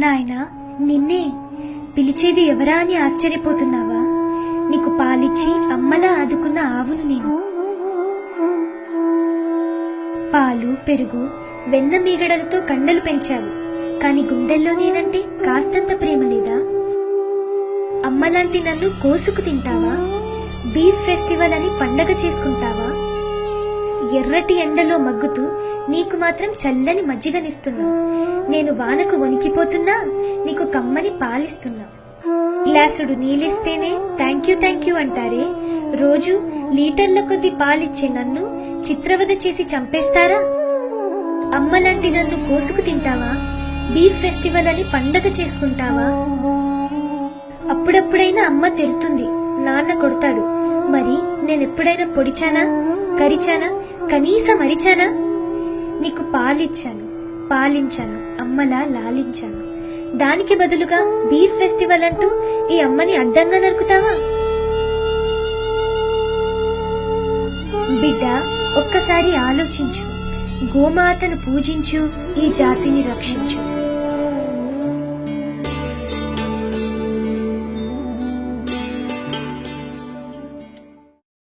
నాయనా, నిన్నే పిలిచేది ఎవరా అని ఆశ్చర్యపోతున్నావా? నీకు పాలిచ్చి అమ్మలా ఆదుకున్న ఆవును నేను. పాలు, పెరుగు, వెన్న మీగడలతో కండలు పెంచావు, కాని గుండెల్లో నేనంటే కాస్తంత ప్రేమ లేదా? అమ్మలాంటి నన్ను కోసుకు తింటావా? బీఫ్ ఫెస్టివల్ అని పండగ చేసుకుంటావా? ఎర్రటి ఎండలో మగ్గుతూ నీకు మాత్రం చల్లని మజ్జిగనిస్తున్నా. నేను వానకు వణికిపోతున్నా, నీకు కమ్మని పాలిస్తున్నా. గ్లాసుడు నీళ్ళిస్తేనే థ్యాంక్ యూ అంటారే, రోజు లీటర్ల కొద్ది పాలిచ్చే నన్ను చిత్రవద చేసి చంపేస్తారా? అమ్మలాంటి నన్ను కోసుకు తింటావా? బీఫ్ ఫెస్టివల్ అని పండగ చేసుకుంటావా? అప్పుడప్పుడైనా అమ్మ తిడుతుంది, నాన్న కొడతాడు. మరి నేనెప్పుడైనా పొడిచానా, కరిచానా, కనీసం అరిచానా? నీకు పాలిచ్చాను, పాలించాను, అమ్మలా లాలించాను. దానికి బదులుగా బీఫ్ ఫెస్టివల్ అంటూ ఈ అమ్మని అడ్డంగా నరుకుతావా? బిడ్డ, ఒక్కసారి ఆలోచించు. గోమాతను పూజించు, ఈ జాతిని రక్షించు.